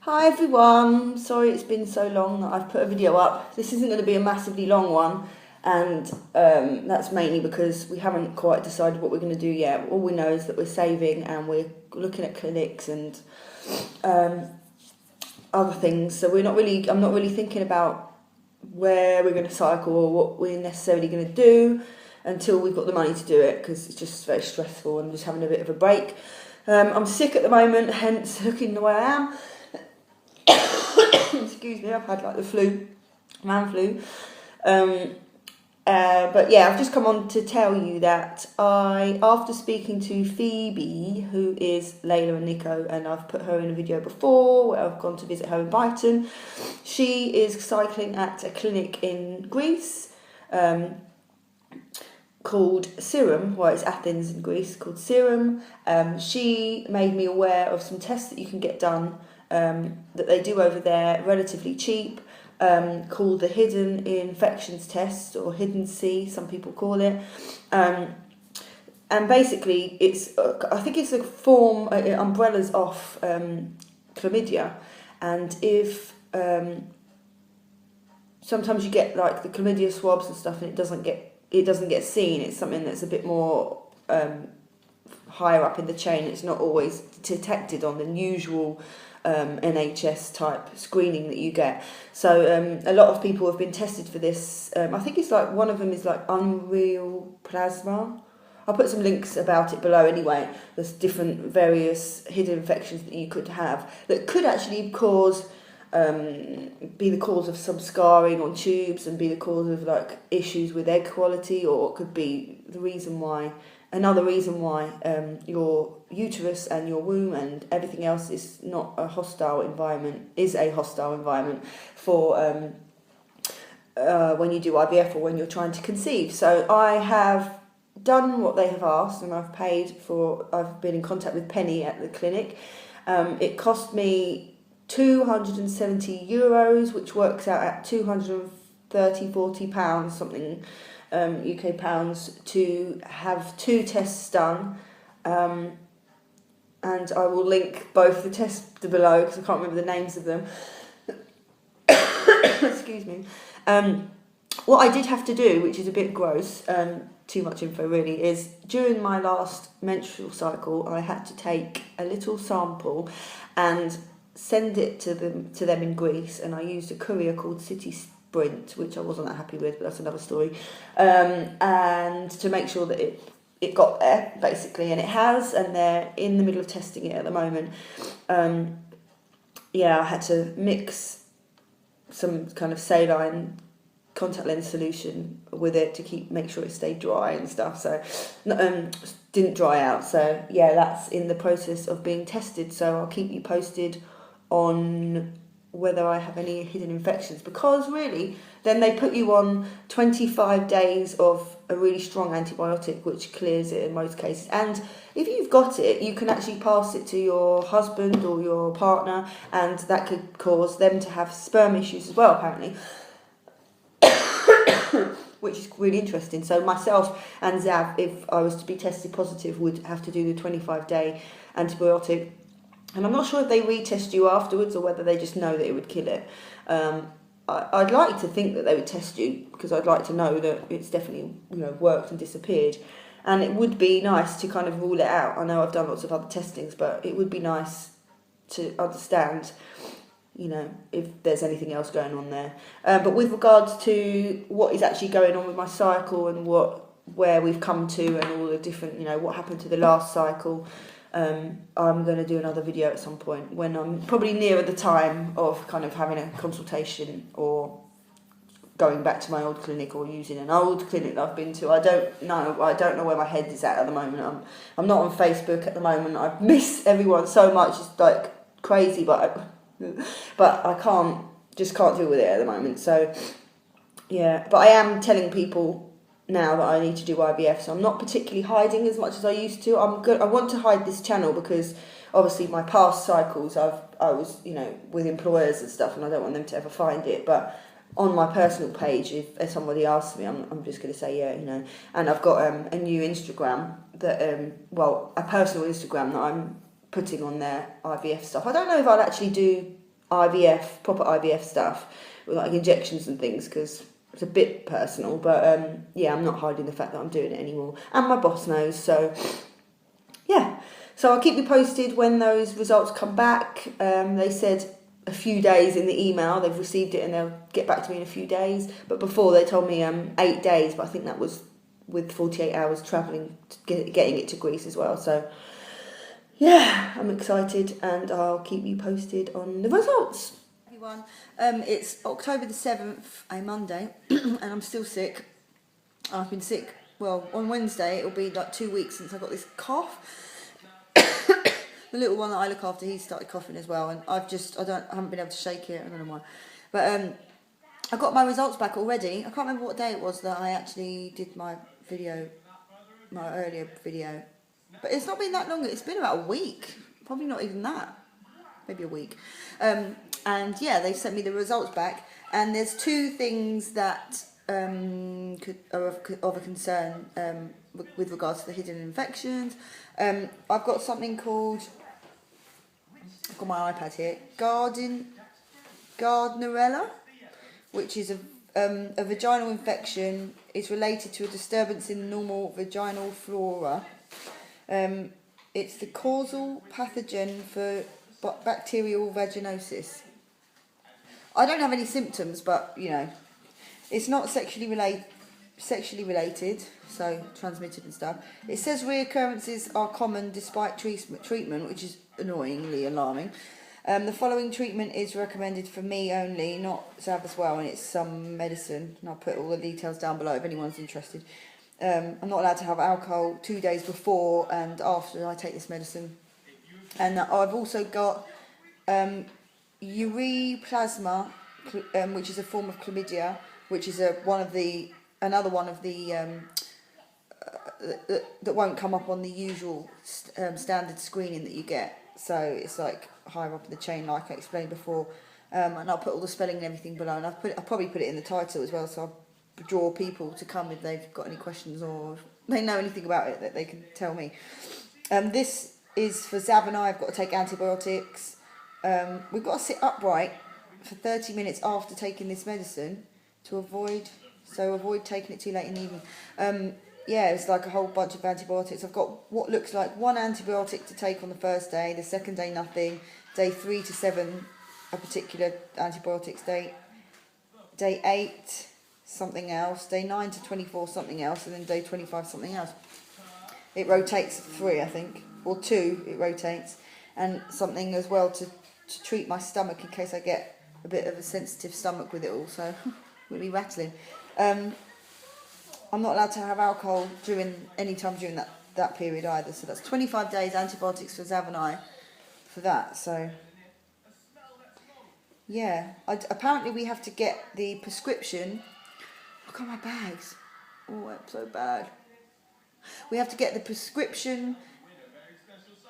Hi everyone, sorry it's been so long that I've put a video up. This isn't going to be a massively long one, and that's mainly because we haven't quite decided what we're going to do yet. All we know is that we're saving and we're looking at clinics and other things, so I'm not really thinking about where we're going to cycle or what we're necessarily going to do until we've got the money to do it, because it's just very stressful and I'm just having a bit of a break. I'm sick at the moment, hence looking the way I am. Excuse me, I've had like the man flu. But yeah, I've just come on to tell you that after speaking to Phoebe, who is Layla and Nico, and I've put her in a video before where I've gone to visit her in Brighton, she is cycling at a clinic in Greece called Serum, it's Athens in Greece, called Serum. She made me aware of some tests that you can get done that they do over there, relatively cheap, called the Hidden Infections Test, or Hidden C, some people call it. And basically, I think it's a form, umbrellas off chlamydia. And if sometimes you get like the chlamydia swabs and stuff, and it doesn't get seen, it's something that's a bit more higher up in the chain. It's not always detected on the usual NHS type screening that you get. So a lot of people have been tested for this. I think it's like one of them is like Ureaplasma. I'll put some links about it below anyway. There's different various hidden infections that you could have that could actually be the cause of some scarring on tubes and be the cause of like issues with egg quality, or it could be another reason why your uterus and your womb and everything else is a hostile environment for when you do IVF or when you're trying to conceive. So I have done what they have asked, and I've been in contact with Penny at the clinic. It cost me €270, which works out at £240 something, UK pounds, to have 2 tests done, and I will link both the tests below because I can't remember the names of them. Excuse me. What I did have to do, which is a bit gross, too much info really, is during my last menstrual cycle I had to take a little sample and send it to them in Greece, and I used a courier called City Sprint, which I wasn't that happy with, but that's another story, and to make sure that it got there basically, and it has, and they're in the middle of testing it at the moment. I had to mix some kind of saline contact lens solution with it to make sure it stayed dry and stuff, so didn't dry out. So yeah, that's in the process of being tested, so I'll keep you posted on whether I have any hidden infections, because really then they put you on 25 days of a really strong antibiotic which clears it in most cases, and if you've got it you can actually pass it to your husband or your partner, and that could cause them to have sperm issues as well apparently, which is really interesting. So myself and Zav, if I was to be tested positive, would have to do the 25-day antibiotic. And I'm not sure if they retest you afterwards or whether they just know that it would kill it. I'd like to think that they would test you, because I'd like to know that it's definitely worked and disappeared. And it would be nice to kind of rule it out. I know I've done lots of other testings, but it would be nice to understand, if there's anything else going on there. But with regards to what is actually going on with my cycle and where we've come to and all the different, what happened to the last cycle, I'm going to do another video at some point when I'm probably nearer the time of kind of having a consultation or going back to my old clinic or using an old clinic that I've been to. I don't know where my head is at the moment. I'm not on Facebook at the moment. I miss everyone so much. It's like crazy, but I can't deal with it at the moment. So yeah, but I am telling people now that I need to do IVF, so I'm not particularly hiding as much as I used to. I want to hide this channel because obviously my past cycles I was with employers and stuff, and I don't want them to ever find it. But on my personal page, if somebody asks me, I'm just going to say and I've got a new Instagram that a personal Instagram that I'm putting on there IVF stuff. I don't know if I'll actually do IVF, proper IVF stuff, with like injections and things, because it's a bit personal. But yeah, I'm not hiding the fact that I'm doing it anymore, and my boss knows. So yeah, so I'll keep you posted when those results come back. They said a few days in the email, they've received it and they'll get back to me in a few days. But before they told me 8 days, but I think that was with 48 hours travelling, getting it to Greece as well. So yeah, I'm excited, and I'll keep you posted on the results. Everyone, it's October the 7th, a Monday, and I'm still sick. I've been sick, well, on Wednesday, it'll be like 2 weeks since I got this cough. The little one that I look after, he started coughing as well, and I haven't been able to shake it, I don't know why. But I got my results back already. I can't remember what day it was that I actually did my earlier video. But it's not been that long, it's been about a week. Probably not even that. Maybe a week. And yeah, they've sent me the results back, and there's 2 things that are of a concern with regards to the hidden infections. I've got something called, I've got my iPad here, Gardnerella, which is a vaginal infection. It's related to a disturbance in normal vaginal flora. It's the causal pathogen for bacterial vaginosis. I don't have any symptoms, but you know, it's not sexually related, so transmitted and stuff. It says reoccurrences are common despite treatment, which is annoyingly alarming. The following treatment is recommended for me only, not Zav as well, and it's some medicine, and I'll put all the details down below if anyone's interested. I'm not allowed to have alcohol 2 days before and after I take this medicine. And I've also got Ureaplasma, which is a form of chlamydia, which is another one of the that won't come up on the usual standard screening that you get. So it's like higher up in the chain, like I explained before. And I'll put all the spelling and everything below, and I'll probably put it in the title as well, so I'll draw people to come if they've got any questions or if they know anything about it that they can tell me. This is for Zav and I've got to take antibiotics. We've got to sit upright for 30 minutes after taking this medicine to avoid taking it too late in the evening. Yeah, it's like a whole bunch of antibiotics. I've got what looks like 1 antibiotic to take on the first day, the second day nothing, day 3 to 7 a particular antibiotics, day 8 something else, day 9 to 24 something else, and then day 25 something else. It rotates 3, I think, or 2 it rotates, and something as well to treat my stomach in case I get a bit of a sensitive stomach with it all, so we'll be rattling. I'm not allowed to have alcohol any time during that period either, so that's 25 days antibiotics for Zav and I for that. So yeah, apparently we have to get the prescription. Look at my bags. Oh, I'm so bad. We have to get the prescription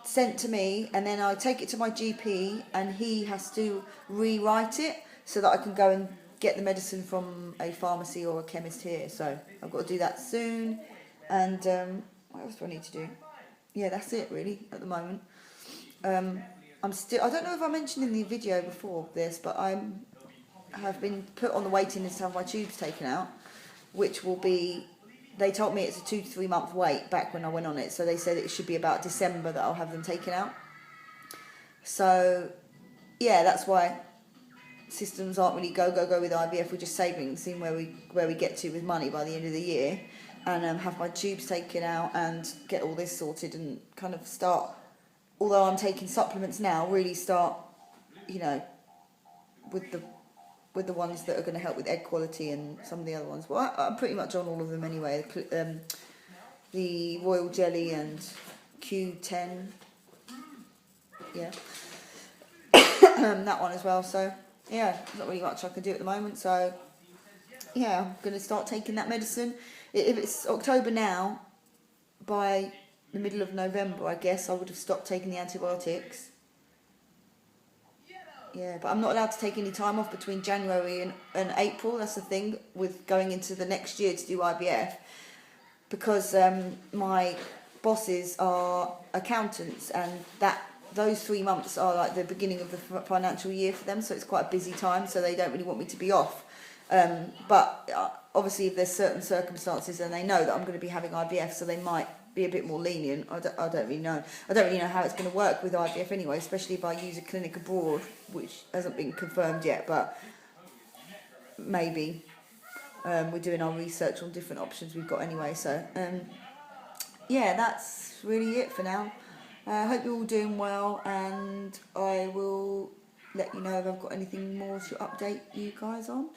sent to me, and then I take it to my GP, and he has to rewrite it so that I can go and get the medicine from a pharmacy or a chemist here. So I've got to do that soon. And what else do I need to do? Yeah, that's it really at the moment. I don't know if I mentioned in the video before this, but I have been put on the waiting list to have my tubes taken out, which will be, they told me it's a 2 to 3 month wait back when I went on it, so they said it should be about December that I'll have them taken out. So yeah, that's why systems aren't really go with IVF. We're just saving, seeing where we get to with money by the end of the year, and have my tubes taken out and get all this sorted and kind of start, although I'm taking supplements now, really start, you know, with the ones that are going to help with egg quality and some of the other ones. Well, I'm pretty much on all of them anyway. The Royal Jelly and Q10, yeah, that one as well. So yeah, not really much I can do at the moment. So yeah, I'm going to start taking that medicine. If it's October now, by the middle of November, I guess I would have stopped taking the antibiotics. Yeah, but I'm not allowed to take any time off between January and April. That's the thing with going into the next year to do IVF, because my bosses are accountants, and that those 3 months are like the beginning of the financial year for them, so it's quite a busy time, so they don't really want me to be off. But obviously if there's certain circumstances and they know that I'm going to be having IVF, so they might be a bit more lenient. I don't really know. I don't really know how it's going to work with IVF anyway, especially if I use a clinic abroad, which hasn't been confirmed yet, but maybe. We're doing our research on different options we've got anyway, so yeah, that's really it for now. I hope you're all doing well, and I will let you know if I've got anything more to update you guys on.